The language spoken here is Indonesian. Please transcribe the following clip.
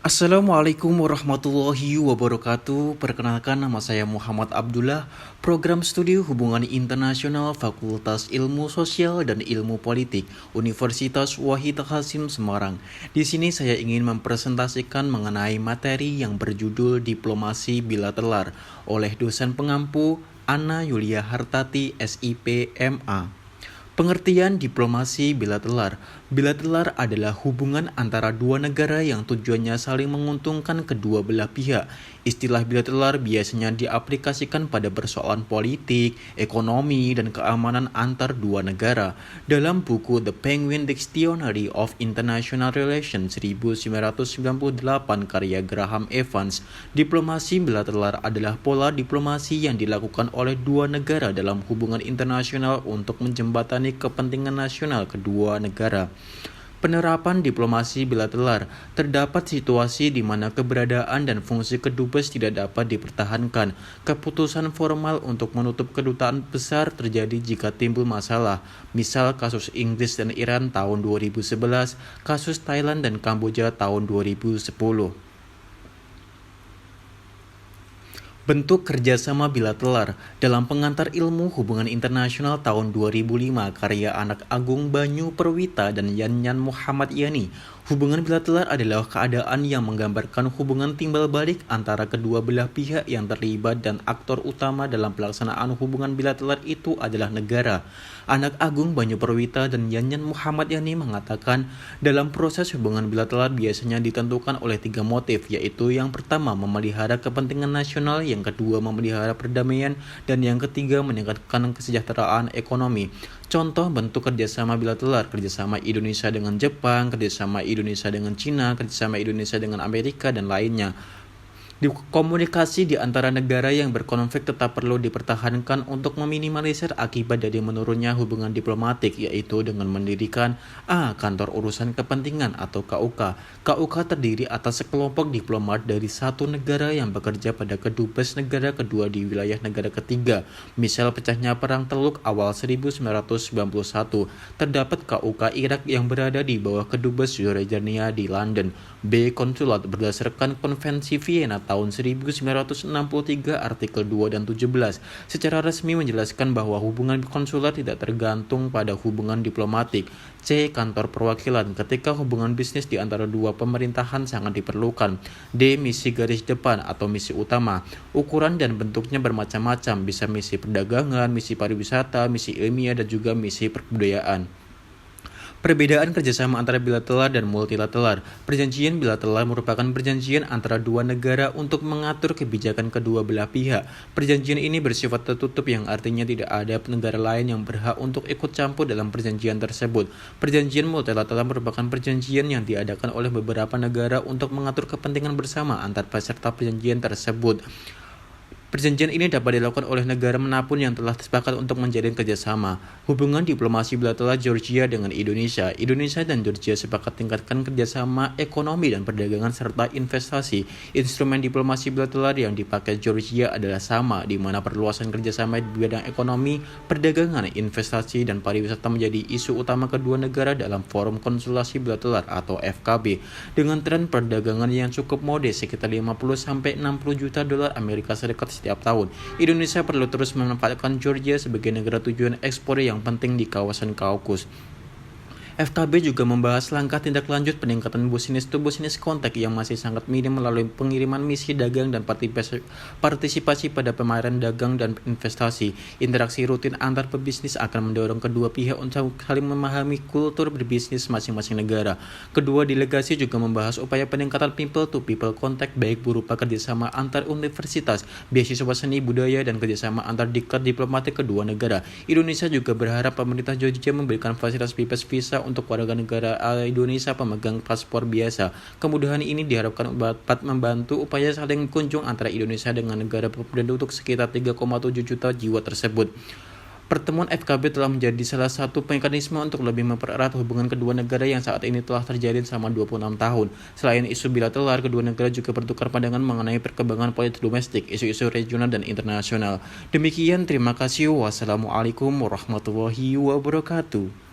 Assalamualaikum warahmatullahi wabarakatuh. Perkenalkan, nama saya Muhammad Abdullah, Program Studi Hubungan Internasional Fakultas Ilmu Sosial dan Ilmu Politik Universitas Wahid Hasim Semarang. Di sini saya ingin mempresentasikan mengenai materi yang berjudul Diplomasi Bilateral oleh dosen pengampu Anna Yulia Hartati, SIP, MA. Pengertian diplomasi bilateral. Bilateral adalah hubungan antara dua negara yang tujuannya saling menguntungkan kedua belah pihak. Istilah bilateral biasanya diaplikasikan pada persoalan politik, ekonomi, dan keamanan antar dua negara. Dalam buku The Penguin Dictionary of International Relations 1998 karya Graham Evans, diplomasi bilateral adalah pola diplomasi yang dilakukan oleh dua negara dalam hubungan internasional untuk menjembatani kepentingan nasional kedua negara. Penerapan diplomasi bilateral. Terdapat situasi di mana keberadaan dan fungsi kedubes tidak dapat dipertahankan. Keputusan formal untuk menutup kedutaan besar terjadi jika timbul masalah. Misal kasus Inggris dan Iran tahun 2011, kasus Thailand dan Kamboja tahun 2010. Bentuk kerjasama bilateral. Dalam Pengantar Ilmu Hubungan Internasional tahun 2005 karya Anak Agung Banyu Perwita dan Yanyan Muhammad Yani, hubungan bilateral adalah keadaan yang menggambarkan hubungan timbal balik antara kedua belah pihak yang terlibat, dan aktor utama dalam pelaksanaan hubungan bilateral itu adalah negara. Anak Agung Banyu Perwita dan Yanyan Muhammad Yani mengatakan, dalam proses hubungan bilateral biasanya ditentukan oleh tiga motif, yaitu yang pertama memelihara kepentingan nasional, yang kedua memelihara perdamaian, dan yang ketiga meningkatkan kesejahteraan ekonomi. Contoh bentuk kerjasama bilateral: kerjasama Indonesia dengan Jepang, kerjasama Indonesia dengan Cina, kerjasama Indonesia dengan Amerika, dan lainnya. Komunikasi di antara negara yang berkonflik tetap perlu dipertahankan untuk meminimalisir akibat dari menurunnya hubungan diplomatik, yaitu dengan mendirikan Kantor Urusan Kepentingan atau KUK. KUK terdiri atas sekelompok diplomat dari satu negara yang bekerja pada kedubes negara kedua di wilayah negara ketiga. Misal pecahnya Perang Teluk awal 1991, terdapat KUK Irak yang berada di bawah kedubes Yordania di London. Konsulat berdasarkan Konvensi Vienna tahun 1963 artikel 2 dan 17 secara resmi menjelaskan bahwa hubungan konsuler tidak tergantung pada hubungan diplomatik. Kantor perwakilan. Ketika hubungan bisnis di antara dua pemerintahan sangat diperlukan. Misi garis depan atau misi utama. Ukuran dan bentuknya bermacam-macam, bisa misi perdagangan, misi pariwisata, misi ilmiah, dan juga misi kebudayaan. Perbedaan kerjasama antara bilateral dan multilateral. Perjanjian bilateral merupakan perjanjian antara dua negara untuk mengatur kebijakan kedua belah pihak. Perjanjian ini bersifat tertutup, yang artinya tidak ada negara lain yang berhak untuk ikut campur dalam perjanjian tersebut. Perjanjian multilateral merupakan perjanjian yang diadakan oleh beberapa negara untuk mengatur kepentingan bersama antar peserta perjanjian tersebut. Perjanjian ini dapat dilakukan oleh negara manapun yang telah sepakat untuk menjalin kerjasama. Hubungan diplomasi bilateral Georgia dengan Indonesia. Indonesia dan Georgia sepakat tingkatkan kerjasama ekonomi dan perdagangan serta investasi. Instrumen diplomasi bilateral yang dipakai Georgia adalah sama, di mana perluasan kerjasama di bidang ekonomi, perdagangan, investasi, dan pariwisata menjadi isu utama kedua negara dalam forum konsultasi bilateral atau FKB. Dengan tren perdagangan yang cukup modest, sekitar 50-60 juta dolar Amerika Serikat setiap tahun, Indonesia perlu terus memanfaatkan Georgia sebagai negara tujuan ekspor yang penting di kawasan Kaukus. FKB juga membahas langkah tindak lanjut peningkatan business to business contact yang masih sangat minim melalui pengiriman misi dagang dan partisipasi pada pameran dagang dan investasi. Interaksi rutin antar pebisnis akan mendorong kedua pihak untuk saling memahami kultur berbisnis masing-masing negara. Kedua delegasi juga membahas upaya peningkatan people to people contact, baik berupa kerjasama antar universitas, beasiswa seni budaya, dan kerjasama antar diklat diplomatik kedua negara. Indonesia juga berharap pemerintah Georgia memberikan fasilitas bebas visa untuk warga negara Indonesia pemegang paspor biasa. Kemudahan ini diharapkan dapat membantu upaya saling kunjung antara Indonesia dengan negara penduduk sekitar 3,7 juta jiwa tersebut. Pertemuan FKB telah menjadi salah satu mekanisme untuk lebih mempererat hubungan kedua negara yang saat ini telah terjalin selama 26 tahun. Selain isu bilateral, kedua negara juga bertukar pandangan mengenai perkembangan politik domestik, isu-isu regional dan internasional. Demikian, terima kasih. Wassalamualaikum warahmatullahi wabarakatuh.